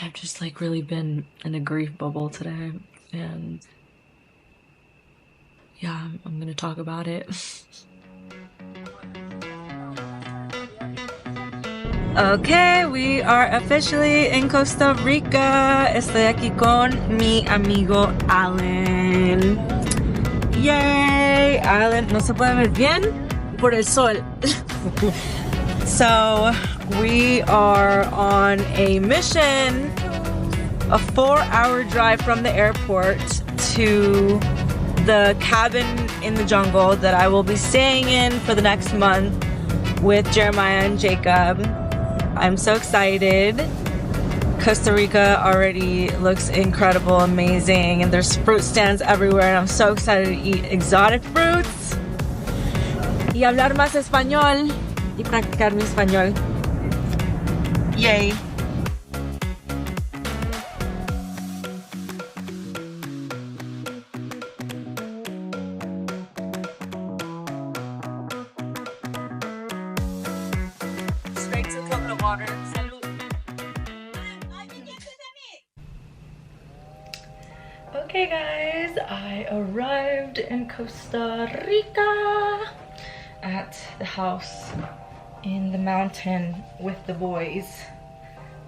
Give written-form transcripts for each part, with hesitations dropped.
I've just like really been in a grief bubble today, and yeah, I'm gonna talk about it. Okay, we are officially in Costa Rica. Estoy aquí con mi amigo Alan. Yay! Alan no se puede ver bien por el sol. So we are on a mission, a 4-hour drive from the airport to the cabin in the jungle that I will be staying in for the next month with Jeremiah and Jacob. I'm so excited. Costa Rica already looks incredible, amazing, and there's fruit stands everywhere, and I'm so excited to eat exotic fruits y hablar más español y practicar mi español. Yay! Straight to coconut water. Salud. Okay guys, I arrived in Costa Rica at the house in the mountain with the boys.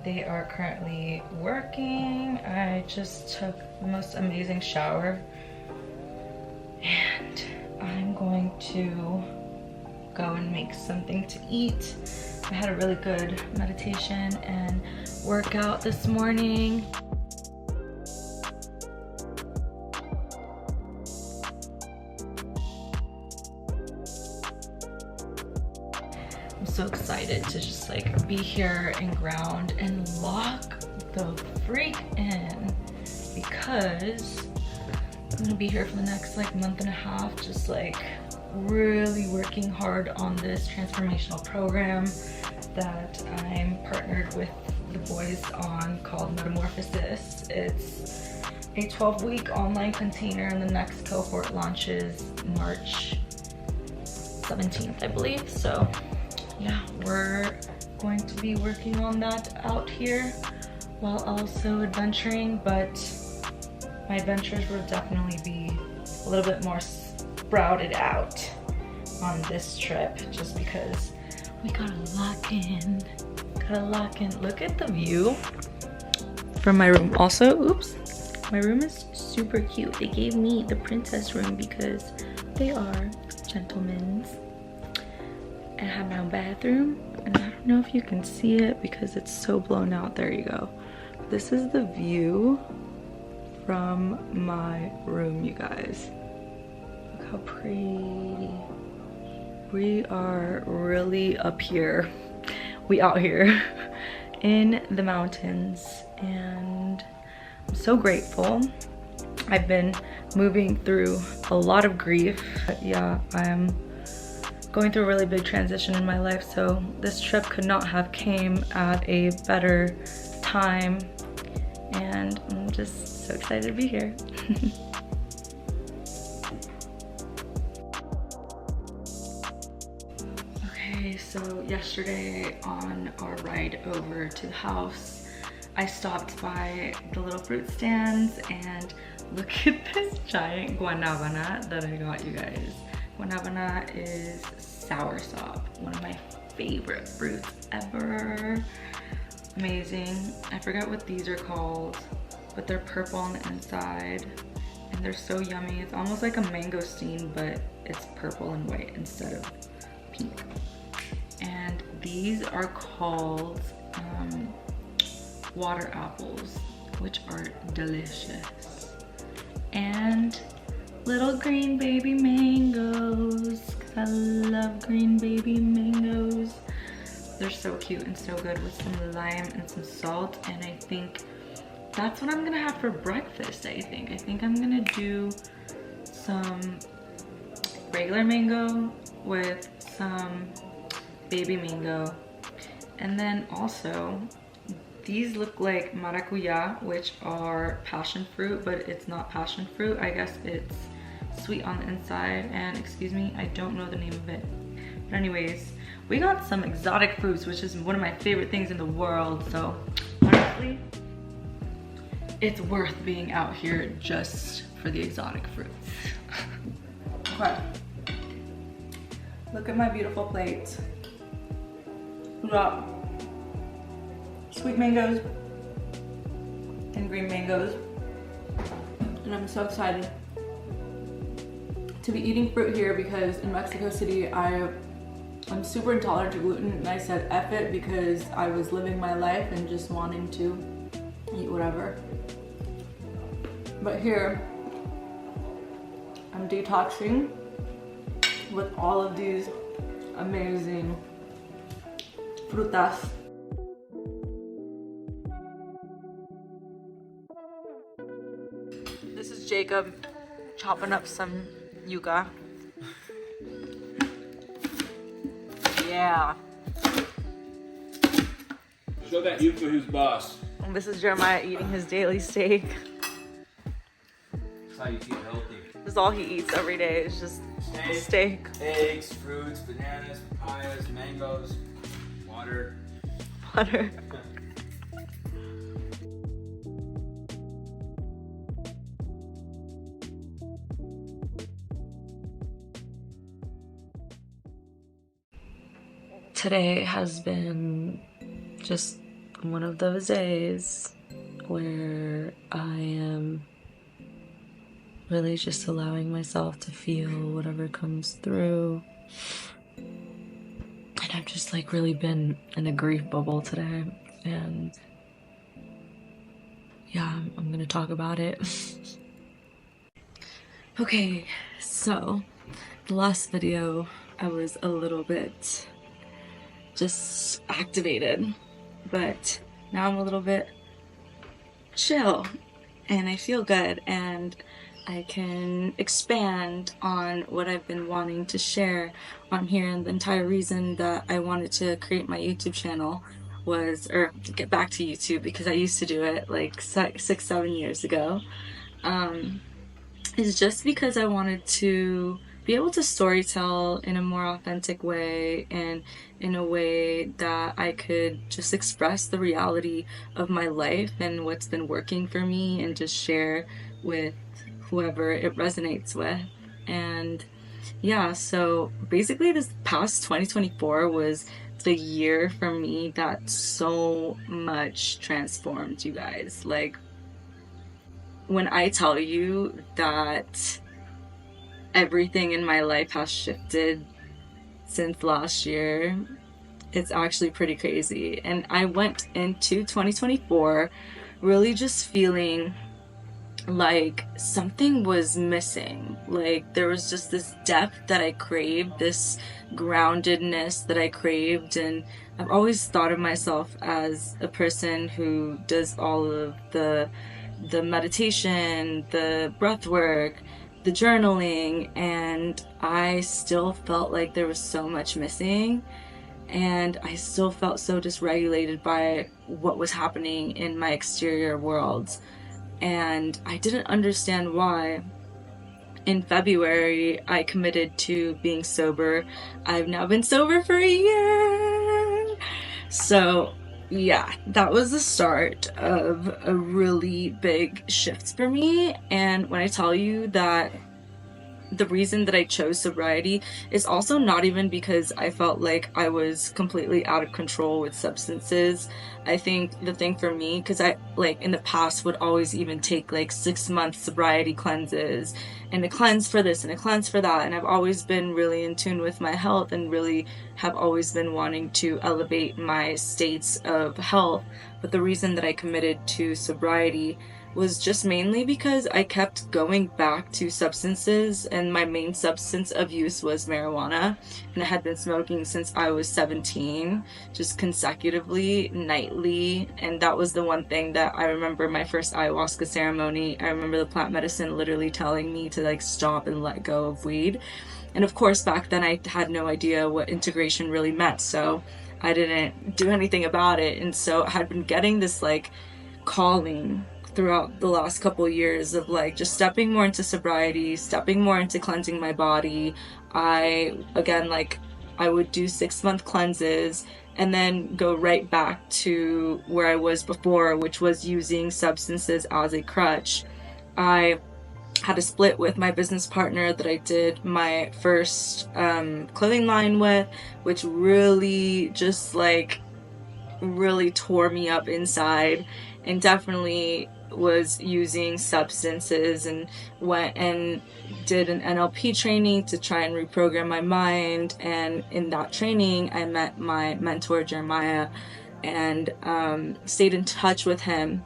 They are currently working. I just took the most amazing shower and I'm going to go and make something to eat. I had a really good meditation and workout this morning. I'm so excited to just like be here and ground and lock the freak in, because I'm gonna be here for the next like month and a half, just like really working hard on this transformational program that I'm partnered with the boys on called Metamorphosis. It's a 12-week online container, and the next cohort launches March 17th, I believe. So yeah, we're going to be working on that out here while also adventuring, but my adventures will definitely be a little bit more sprouted out on this trip, just because we gotta lock in. Look at the view from my room. Also, oops, my room is super cute. They gave me the princess room because they are gentlemen. I have my own bathroom, and I don't know if you can see it because it's so blown out. There you go. This is the view from my room, you guys. Look how pretty. We are really up here. We out here in the mountains, and I'm so grateful. I've been moving through a lot of grief. But yeah, I'm going through a really big transition in my life, so this trip could not have came at a better time, and I'm just so excited to be here. Okay, so yesterday on our ride over to the house, I stopped by the little fruit stands, and look at this giant guanabana that I got, you guys. Guanabana is soursop, one of my favorite fruits ever. Amazing. I forgot what these are called, but they're purple on the inside, and they're so yummy. It's almost like a mangosteen, but it's purple and white instead of pink. And these are called water apples, which are delicious. And little green baby mangoes, because I love green baby mangoes. They're so cute and so good with some lime and some salt, and I think that's what I'm gonna have for breakfast. I think I'm gonna do some regular mango with some baby mango, and then also these look like maracuya, which are passion fruit, but it's not passion fruit. I guess it's sweet on the inside, and excuse me, I don't know the name of it. But anyways, we got some exotic fruits, which is one of my favorite things in the world. So honestly, it's worth being out here just for the exotic fruits. Okay. Look at my beautiful plate. We got sweet mangoes and green mangoes. And I'm so excited to be eating fruit here because in Mexico City I'm super intolerant to gluten, and I said F it because I was living my life and just wanting to eat whatever. But here I'm detoxing with all of these amazing frutas. This is Jacob chopping up some yuca. Yeah. Show that yuca who's boss. And this is Jeremiah eating his daily steak. That's how you eat healthy. This is all he eats every day. It's just steak. Eggs, fruits, bananas, papayas, mangoes, water. Butter. Today has been just one of those days where I am really just allowing myself to feel whatever comes through. And I've just like really been in a grief bubble today, and yeah, I'm gonna talk about it. Okay, so the last video I was a little bit just activated, but now I'm a little bit chill and I feel good, and I can expand on what I've been wanting to share on here. And the entire reason that I wanted to create my YouTube channel was, or get back to YouTube, because I used to do it like 6-7 years ago, is just because I wanted to be able to storytell in a more authentic way, and in a way that I could just express the reality of my life and what's been working for me, and just share with whoever it resonates with. And yeah, so basically this past 2024 was the year for me that so much transformed, you guys. Like, when I tell you that everything in my life has shifted since last year, it's actually pretty crazy. And I went into 2024 really just feeling like something was missing. Like there was just this depth that I craved, this groundedness that I craved. And I've always thought of myself as a person who does all of the meditation, the breath work, the journaling, and I still felt like there was so much missing, and I still felt so dysregulated by what was happening in my exterior world, and I didn't understand why. In February, I committed to being sober. I've now been sober for a year. So yeah, that was the start of a really big shift for me. And when I tell you that the reason that I chose sobriety is also not even because I felt like I was completely out of control with substances. I think the thing for me, because I like in the past would always even take like 6-month sobriety cleanses, and a cleanse for this and a cleanse for that, and I've always been really in tune with my health and really have always been wanting to elevate my states of health. But the reason that I committed to sobriety was just mainly because I kept going back to substances, and my main substance of use was marijuana, and I had been smoking since I was 17, just consecutively, nightly. And that was the one thing that I remember my first ayahuasca ceremony. I remember the plant medicine literally telling me to like stop and let go of weed. And of course back then I had no idea what integration really meant, so I didn't do anything about it. And so I had been getting this like calling throughout the last couple years of like just stepping more into sobriety, stepping more into cleansing my body. I would do 6-month cleanses, and then go right back to where I was before, which was using substances as a crutch. I had a split with my business partner that I did my first clothing line with, which really just like really tore me up inside, and definitely was using substances, and went and did an NLP training to try and reprogram my mind. And in that training I met my mentor Jeremiah, and stayed in touch with him.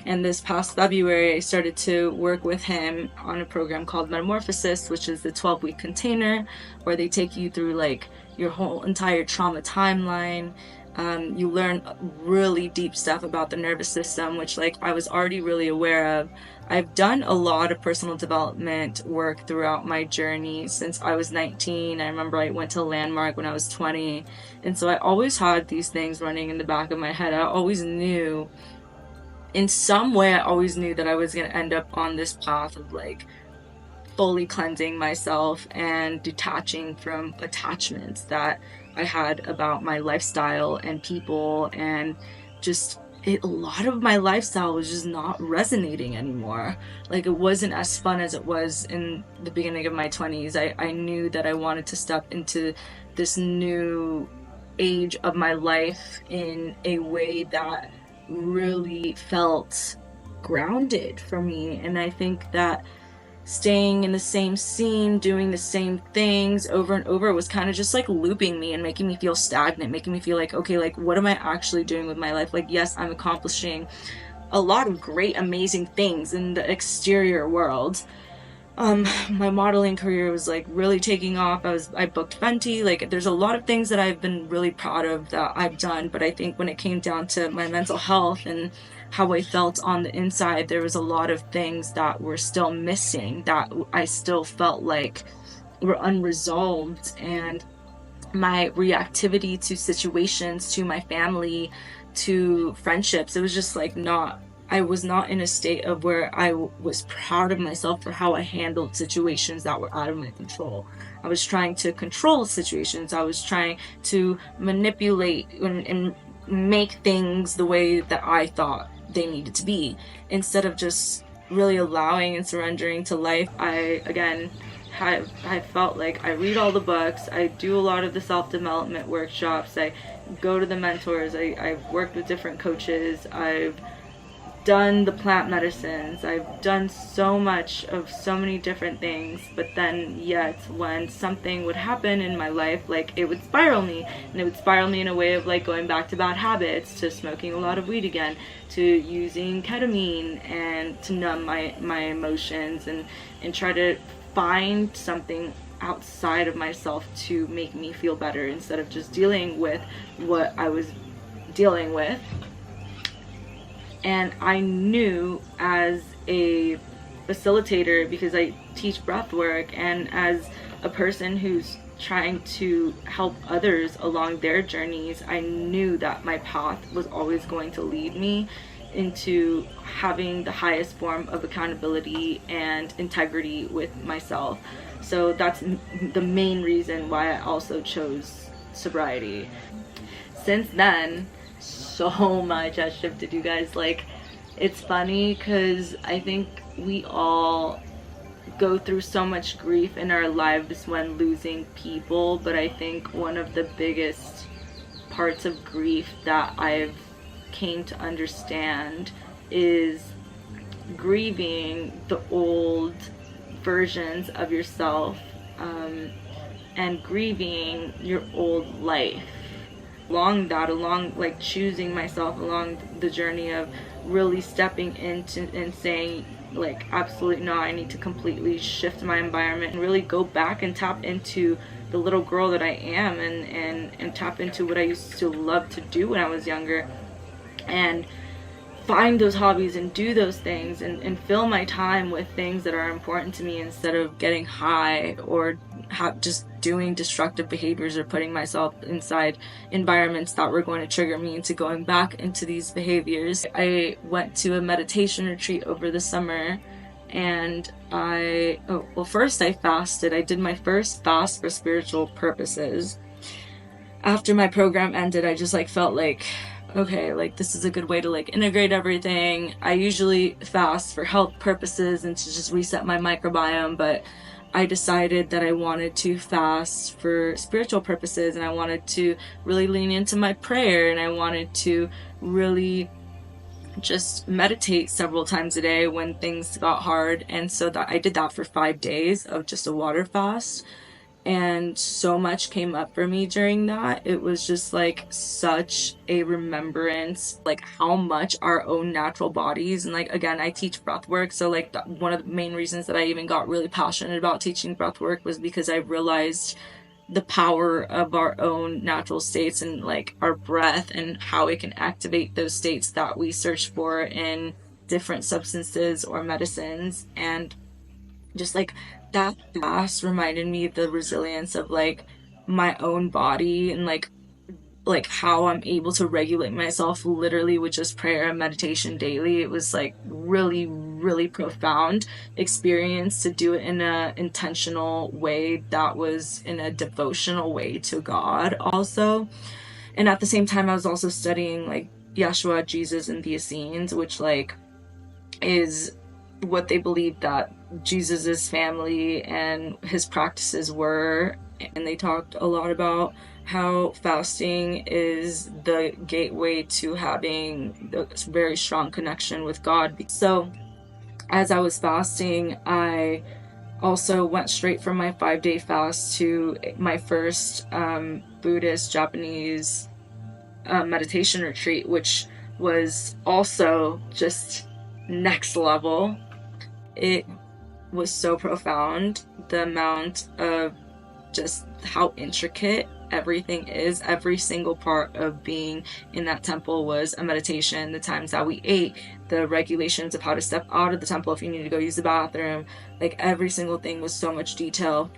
And this past February, I started to work with him on a program called Metamorphosis, which is the 12-week container where they take you through like your whole entire trauma timeline. You learn really deep stuff about the nervous system, which like I was already really aware of. I've done a lot of personal development work throughout my journey since I was 19. I remember I went to Landmark when I was 20. And so I always had these things running in the back of my head. I always knew, in some way, I always knew that I was going to end up on this path of like fully cleansing myself and detaching from attachments that I had about my lifestyle and people, and just a lot of my lifestyle was just not resonating anymore. Like it wasn't as fun as it was in the beginning of my 20s. I knew that I wanted to step into this new age of my life in a way that really felt grounded for me. And I think that staying in the same scene, doing the same things over and over was kind of just like looping me and making me feel stagnant, making me feel like, okay, like what am I actually doing with my life? Like, yes, I'm accomplishing a lot of great, amazing things in the exterior world. My modeling career was like really taking off. I booked Fenty. Like there's a lot of things that I've been really proud of that I've done, but I think when it came down to my mental health and how I felt on the inside, there was a lot of things that were still missing, that I still felt like were unresolved. And my reactivity to situations, to my family, to friendships, it was just like I was not in a state of where I was proud of myself for how I handled situations that were out of my control. I was trying to control situations. I was trying to manipulate and make things the way that I thought they needed to be, instead of just really allowing and surrendering to life. I felt like I read all the books, I do a lot of the self-development workshops, I go to the mentors, I've worked with different coaches, I've done the plant medicines, I've done so much of so many different things, but then yet when something would happen in my life, like it would spiral me, and it would spiral me in a way of like going back to bad habits, to smoking a lot of weed again, to using ketamine, and to numb my emotions and try to find something outside of myself to make me feel better, instead of just dealing with what I was dealing with. And I knew, as a facilitator, because I teach breath work, and as a person who's trying to help others along their journeys, I knew that my path was always going to lead me into having the highest form of accountability and integrity with myself. So that's the main reason why I also chose sobriety. Since then, so much has shifted, you guys. Like, it's funny because I think we all go through so much grief in our lives when losing people, but I think one of the biggest parts of grief that I've came to understand is grieving the old versions of yourself, and grieving your old life. Along like choosing myself along the journey of really stepping into and saying like, absolutely no, I need to completely shift my environment and really go back and tap into the little girl that I am, and tap into what I used to love to do when I was younger, and find those hobbies and do those things, and fill my time with things that are important to me, instead of getting high or just doing destructive behaviors or putting myself inside environments that were going to trigger me into going back into these behaviors. I went to a meditation retreat over the summer, and first I fasted. I did my first fast for spiritual purposes. after my program ended, I just like felt like, okay, like this is a good way to like integrate everything. I usually fast for health purposes and to just reset my microbiome, but I decided that I wanted to fast for spiritual purposes, and I wanted to really lean into my prayer, and I wanted to really just meditate several times a day when things got hard. And so that I did that for 5 days of just a water fast, and so much came up for me during that. It was just like such a remembrance, like how much our own natural bodies, and like again, I teach breath work, so like one of the main reasons that I even got really passionate about teaching breath work was because I realized the power of our own natural states and like our breath and how it can activate those states that we search for in different substances or medicines. And just like that fast reminded me of the resilience of like my own body, and like how I'm able to regulate myself literally with just prayer and meditation daily. It was like really, really profound experience to do it in a intentional way that was in a devotional way to God also. And at the same time, I was also studying like Yeshua, Jesus, and the Essenes, which like is what they believed that Jesus's family and his practices were. And they talked a lot about how fasting is the gateway to having a very strong connection with God. So as I was fasting, I also went straight from my 5-day fast to my first Buddhist Japanese meditation retreat, which was also just next level. It was so profound, the amount of just how intricate everything is. Every single part of being in that temple was a meditation. The times that we ate, the regulations of how to step out of the temple if you need to go use the bathroom, like every single thing was so much detail.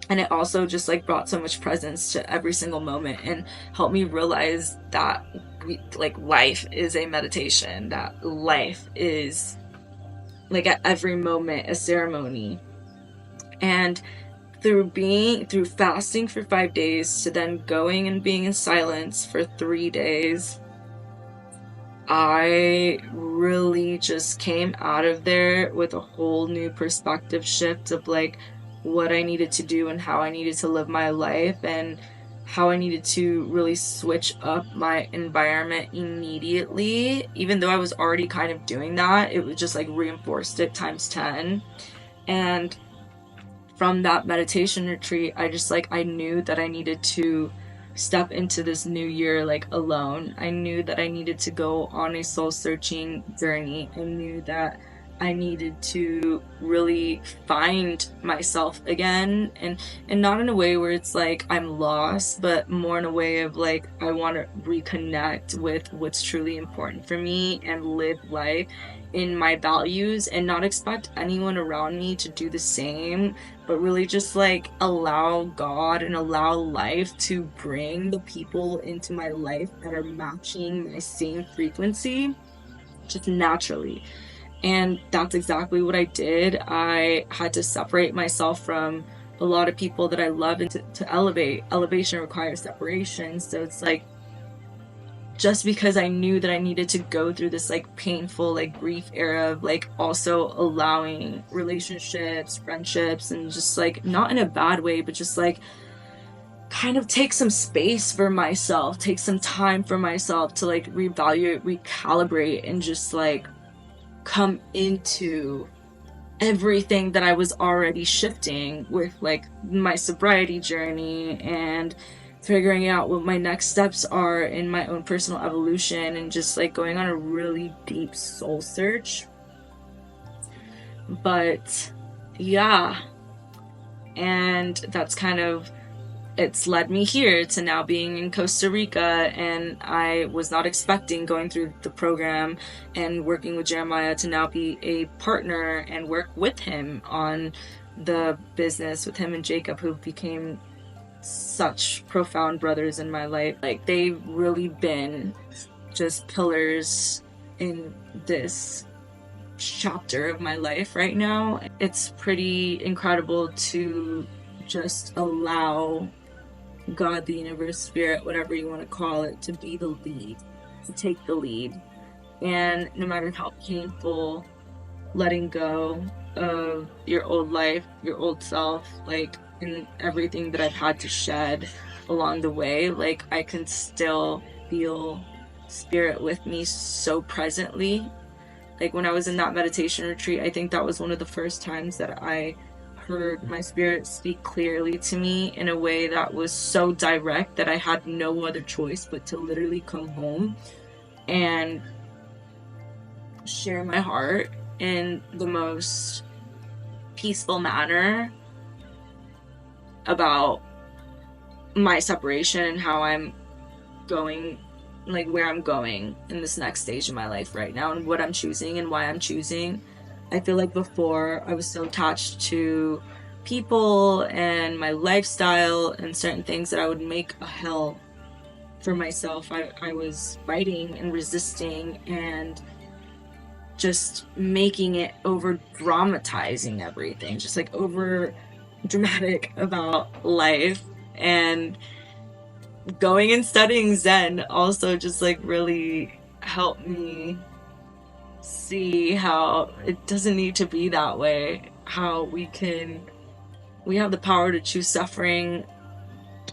And it also just like brought so much presence to every single moment and helped me realize that life is a meditation, that life is like at every moment a ceremony. And through fasting for 5 days to then going and being in silence for 3 days, I really just came out of there with a whole new perspective shift of like what I needed to do and how I needed to live my life, and how I needed to really switch up my environment immediately. Even though I was already kind of doing that, it was just like reinforced it times 10. And from that meditation retreat, I knew that I needed to step into this new year like alone. I knew that I needed to go on a soul searching journey. I knew that I needed to really find myself again, and not in a way where it's like I'm lost, but more in a way of like I want to reconnect with what's truly important for me and live life in my values, and not expect anyone around me to do the same, but really just like allow God and allow life to bring the people into my life that are matching my same frequency just naturally. And that's exactly what I did. I had to separate myself from a lot of people that I love, and to elevation requires separation. So it's like, just because I knew that I needed to go through this like painful like grief era of like also allowing relationships, friendships, and just like not in a bad way, but just like kind of take some space for myself, take some time for myself to like reevaluate, recalibrate, and just like come into everything that I was already shifting with like my sobriety journey and figuring out what my next steps are in my own personal evolution, and just like going on a really deep soul search. But yeah, and that's kind of, it's led me here to now being in Costa Rica, and I was not expecting, going through the program and working with Jeremiah, to now be a partner and work with him on the business, with him and Jacob, who became such profound brothers in my life. Like, they've really been just pillars in this chapter of my life right now. It's pretty incredible to just allow God, the universe, spirit, whatever you want to call it, to be the lead, to take the lead. And no matter how painful letting go of your old life, your old self, like, and everything that I've had to shed along the way, like, I can still feel spirit with me so presently. Like, when I was in that meditation retreat, I think that was one of the first times that I heard my spirit speak clearly to me in a way that was so direct that I had no other choice but to literally come home and share my heart in the most peaceful manner about my separation and how I'm going, like, where I'm going in this next stage of my life right now, and what I'm choosing and why I'm choosing. I feel like before I was so attached to people and my lifestyle and certain things that I would make a hell for myself. I was fighting and resisting and just making it over dramatizing everything, just like over dramatic about life. And going and studying Zen also just like really helped me see how it doesn't need to be that way, how we have the power to choose suffering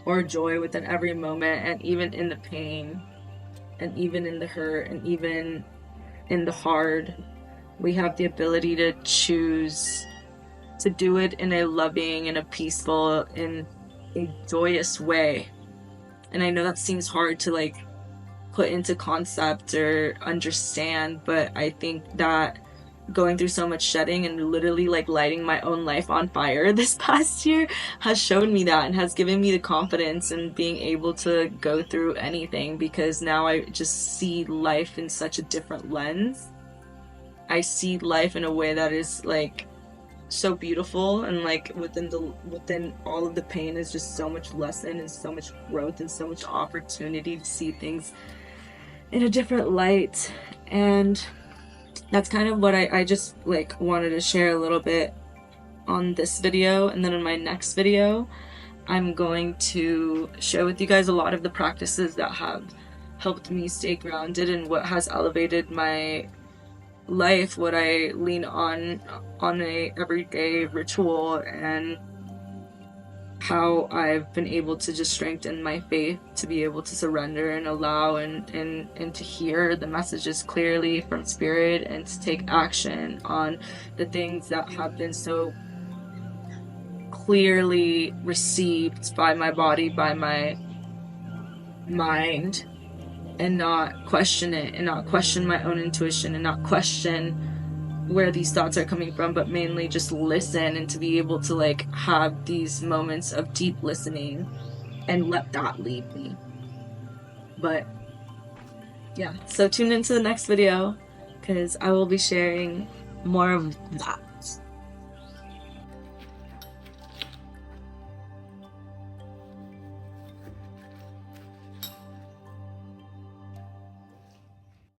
or joy within every moment, and even in the pain, and even in the hurt, and even in the hard, we have the ability to choose to do it in a loving and a peaceful, in a joyous way. And I know that seems hard to like put into concept or understand, but I think that going through so much shedding and literally like lighting my own life on fire this past year has shown me that, and has given me the confidence in being able to go through anything, because now I just see life in such a different lens. I see life in a way that is like so beautiful, and like within all of the pain is just so much lesson and so much growth and so much opportunity to see things in a different light. And that's kind of what I just like wanted to share a little bit on this video. And then in my next video, I'm going to share with you guys a lot of the practices that have helped me stay grounded and what has elevated my life, what I lean on a everyday ritual, and how I've been able to just strengthen my faith to be able to surrender and allow and to hear the messages clearly from spirit, and to take action on the things that have been so clearly received by my body, by my mind, and not question it, and not question my own intuition, and not question where these thoughts are coming from, but mainly just listen, and to be able to like have these moments of deep listening and let that lead me. But yeah, so tune into the next video, because I will be sharing more of that.